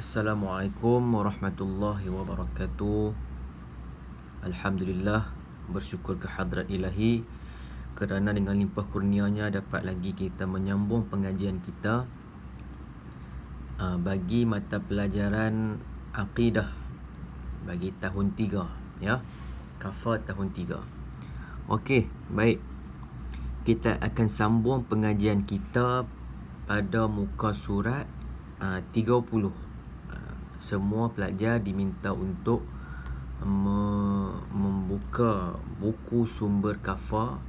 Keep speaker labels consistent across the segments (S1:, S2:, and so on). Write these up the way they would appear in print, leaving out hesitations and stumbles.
S1: Assalamualaikum warahmatullahi wabarakatuh. Alhamdulillah, bersyukur kehadrat ilahi kerana dengan limpah kurnianya dapat lagi kita menyambung pengajian kita bagi mata pelajaran Aqidah bagi tahun 3, ya. Kafar tahun 3. Okey, baik. Kita akan sambung pengajian kita pada muka surat 30. Semua pelajar diminta untuk membuka buku sumber kafar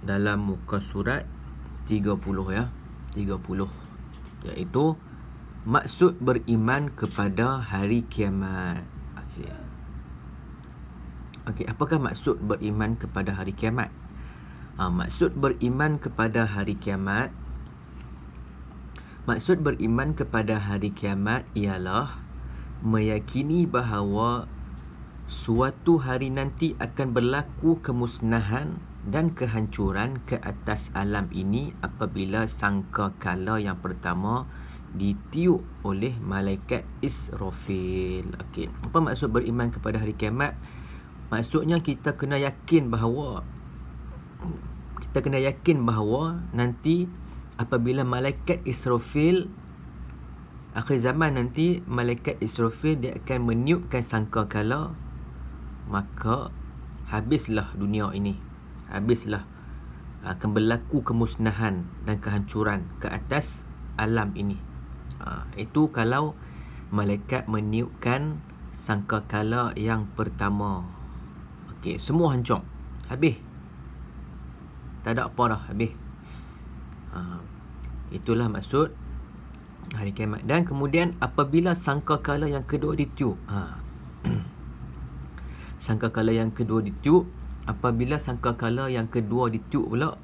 S1: dalam muka surat 30, ya. 30, iaitu maksud beriman kepada hari kiamat. Okey, apakah maksud beriman kepada hari kiamat? Maksud beriman kepada hari kiamat, maksud beriman kepada hari kiamat ialah meyakini bahawa suatu hari nanti akan berlaku kemusnahan dan kehancuran ke atas alam ini apabila sangkakala yang pertama ditiup oleh malaikat Israfil. Okey, apa maksud beriman kepada hari kiamat? Maksudnya kita kena yakin bahawa nanti apabila malaikat Israfil, akhir zaman nanti malaikat Israfil dia akan meniupkan sangkakala, maka habislah dunia ini. Habislah, akan berlaku kemusnahan dan kehancuran ke atas alam ini. Itu kalau malaikat meniupkan sangkakala yang pertama. Okey, semua hancur. Habis. Tak ada apa dah, habis. Itulah maksud hari kiamat. Dan kemudian apabila sangkakala yang kedua ditiup, sangkakala yang kedua ditiup, apabila sangkakala yang kedua ditiup pula,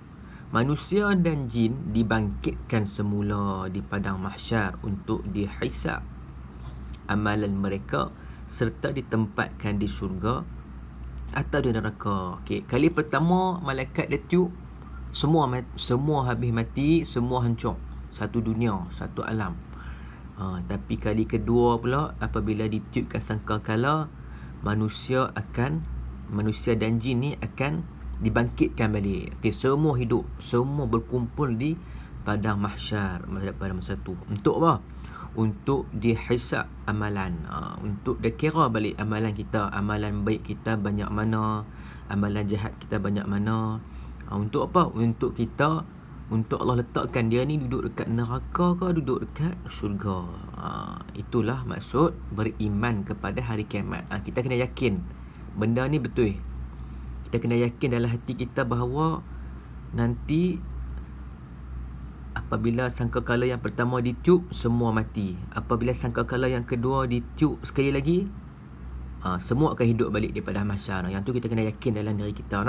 S1: manusia dan jin dibangkitkan semula di padang mahsyar untuk dihisab amalan mereka serta ditempatkan di syurga atau di neraka. Okey, kali pertama malaikat dia tiup, semua habis mati, semua hancur. Satu dunia, satu alam. Tapi kali kedua pula apabila ditiupkan sangkakala, manusia dan jin ni akan dibangkitkan balik. Okay, semua hidup, semua berkumpul di padang mahsyar pada masa tu. Untuk apa? Untuk dihisab amalan. Untuk dikira balik amalan kita, amalan baik kita banyak mana, amalan jahat kita banyak mana. Untuk apa? Untuk Allah letakkan dia ni duduk dekat neraka ke duduk dekat syurga. Itulah maksud beriman kepada hari kiamat. Kita kena yakin benda ni betul. Kita kena yakin dalam hati kita bahawa nanti apabila sangkakala yang pertama ditiup, semua mati. Apabila sangkakala yang kedua ditiup sekali lagi, semua akan hidup balik daripada mahsyar. Yang tu kita kena yakin dalam diri kita.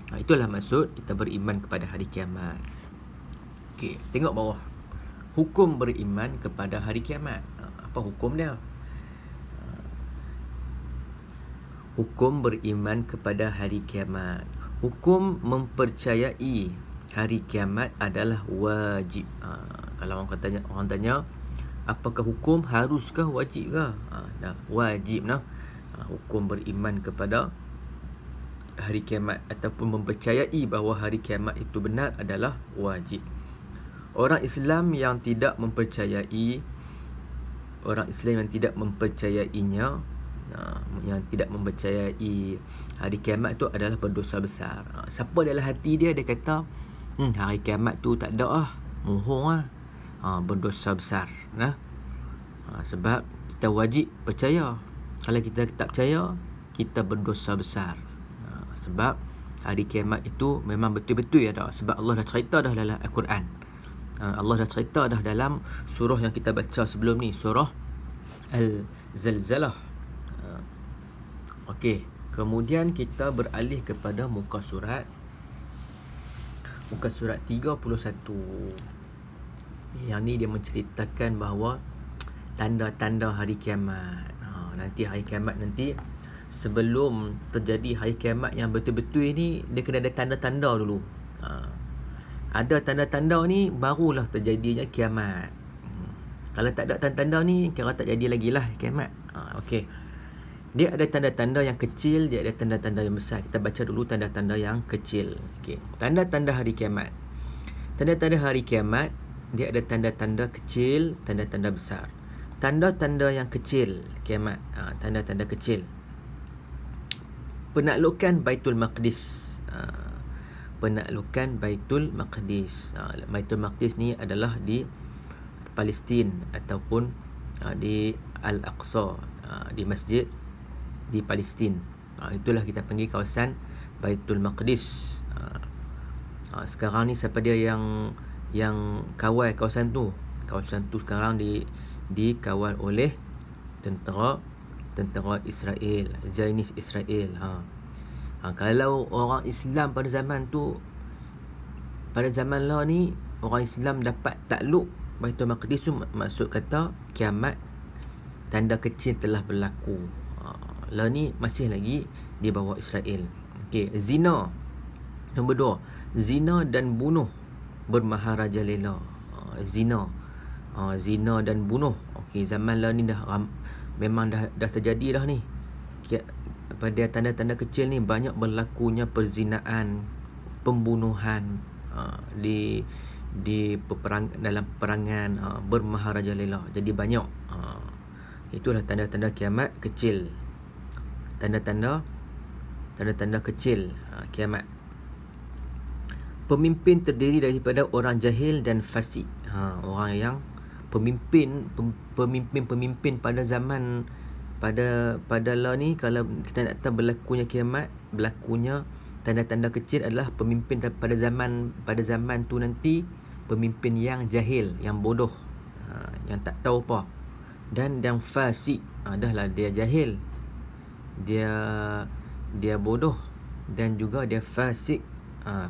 S1: Itulah maksud kita beriman kepada hari kiamat. Okey, tengok bawah. Hukum beriman kepada hari kiamat. Apa hukum dia? Hukum beriman kepada hari kiamat. Hukum mempercayai hari kiamat adalah wajib. Kalau orang tanya, apakah hukum, haruskah, wajibkah? Wajib. Hukum beriman kepada hari kiamat ataupun mempercayai bahawa hari kiamat itu benar adalah wajib. Orang Islam yang tidak mempercayainya, yang tidak mempercayai hari kiamat tu adalah berdosa besar. Siapa dalam hati dia kata hari kiamat tu tak ada mohong berdosa besar. Sebab kita wajib percaya. Kalau kita tak percaya, kita berdosa besar. Sebab hari kiamat itu memang betul-betul ada. Sebab Allah dah cerita dah dalam Al-Quran. Allah dah cerita dah dalam surah yang kita baca sebelum ni, surah Al-Zalzalah. Okey, kemudian kita beralih kepada muka surat 31. Yang ni dia menceritakan bahawa tanda-tanda hari kiamat. Nanti hari kiamat nanti, sebelum terjadi hari kiamat yang betul-betul ni, dia kena ada tanda-tanda dulu. Ada tanda-tanda ni barulah terjadinya kiamat. Kalau tak ada tanda-tanda ni, kira tak jadi lagi lah kiamat. Okey. Dia ada tanda-tanda yang kecil, dia ada tanda-tanda yang besar. Kita baca dulu tanda-tanda yang kecil. Okey. Tanda-tanda hari kiamat. Tanda-tanda hari kiamat, dia ada tanda-tanda kecil, tanda-tanda besar. Tanda-tanda yang kecil kiamat. Tanda-tanda kecil. Penaklukan Baitul Maqdis. Penaklukan Baitul Maqdis. Baitul Maqdis ni adalah di Palestin ataupun di Al-Aqsa, di masjid di Palestin. Itulah kita panggil kawasan Baitul Maqdis. Sekarang ni siapa dia yang kawal kawasan tu? Kawasan tu sekarang dikawal oleh tentera Israel, Zionis Israel. Kalau orang Islam pada zaman tu, pada zaman lah ni, orang Islam dapat takluk Baitul Maqdis tu, maksud kata kiamat, tanda kecil telah berlaku. Lah ni masih lagi di bawah Israel. Okey, zina. Nombor 2, zina dan bunuh bermaharajalela. Zina dan bunuh. Okey, zaman lah ni memang dah terjadi dah ni. Pada tanda-tanda kecil ni banyak berlakunya perzinaan, pembunuhan dalam peperangan, bermaharajalela. Jadi banyak. Itulah tanda-tanda kiamat kecil. Tanda-tanda kecil kiamat. Pemimpin terdiri daripada orang jahil dan fasik. Orang yang pemimpin pada zaman pada lah ni, kalau kita nak tahu berlakunya kiamat, berlakunya tanda-tanda kecil adalah pemimpin pada zaman tu nanti, pemimpin yang jahil, yang bodoh, yang tak tahu apa, dan yang fasik. Dah lah dia jahil, dia bodoh, dan juga dia fasik.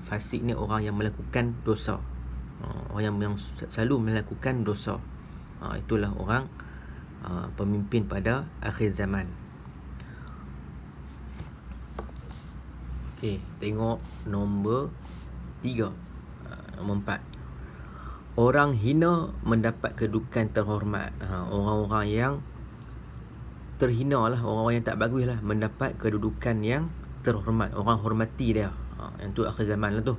S1: Fasik ni orang yang melakukan dosa, orang yang selalu melakukan dosa. Itulah orang pemimpin pada akhir zaman. Okey, tengok nombor 3. Nombor 4. Orang hina mendapat kedudukan terhormat. Orang-orang yang terhina lah, orang-orang yang tak bagus lah, mendapat kedudukan yang terhormat. Orang hormati dia. Yang tu akhir zaman lah tu.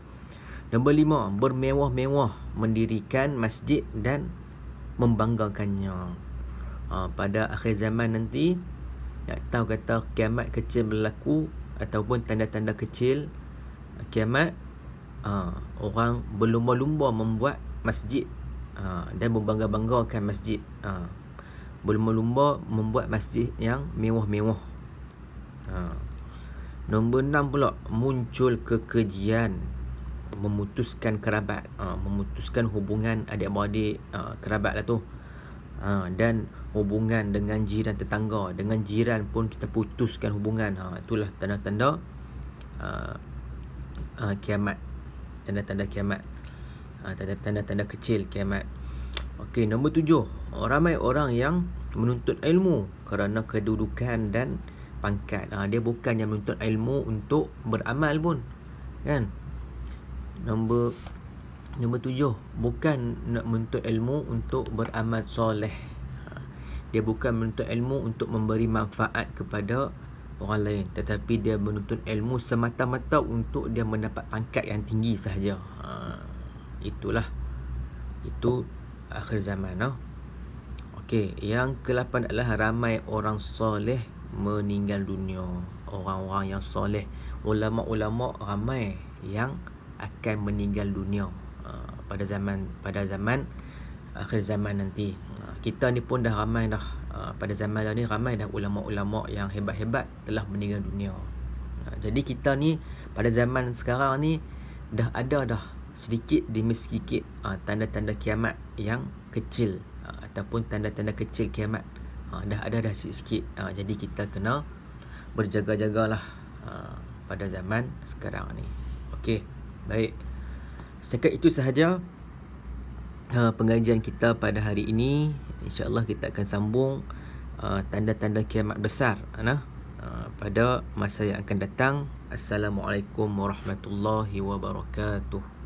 S1: Nombor 5. Bermewah-mewah mendirikan masjid dan membanggakannya. Pada akhir zaman nanti, nak tahu kata kiamat kecil berlaku ataupun tanda-tanda kecil kiamat, orang berlumba-lumba membuat masjid dan membangga-banggakan masjid. Berlumba-lumba membuat masjid yang mewah-mewah. Nombor 6 pula, muncul kekejian, memutuskan kerabat, memutuskan hubungan adik-beradik, kerabat lah tu, dan hubungan dengan jiran tetangga. Dengan jiran pun kita putuskan hubungan. Itulah tanda-tanda kiamat. Tanda-tanda kiamat. Tanda-tanda kecil kiamat. Okey, nombor 7. Ramai orang yang menuntut ilmu kerana kedudukan dan pangkat. Dia bukannya menuntut ilmu untuk beramal pun, kan? Nombor 7, bukan nak menuntut ilmu untuk beramal soleh. Dia bukan menuntut ilmu untuk memberi manfaat kepada orang lain, tetapi dia menuntut ilmu semata-mata untuk dia mendapat pangkat yang tinggi sahaja. Itu akhir zaman. Okey, yang ke-8 adalah ramai orang soleh meninggal dunia. Orang-orang yang soleh, ulama-ulama ramai yang akan meninggal dunia pada zaman akhir zaman nanti. Kita ni pun dah ramai dah, pada zaman ni ramai dah ulama-ulama yang hebat-hebat telah meninggal dunia. Jadi kita ni pada zaman sekarang ni dah ada dah sedikit demi sedikit tanda-tanda kiamat yang kecil, ataupun tanda-tanda kecil kiamat. Dah ada sikit-sikit. Jadi kita kena berjaga-jagalah pada zaman sekarang ni. Okey, baik. Setakat itu sahaja pengajian kita pada hari ini. InsyaAllah kita akan sambung tanda-tanda kiamat besar pada masa yang akan datang. Assalamualaikum warahmatullahi wabarakatuh.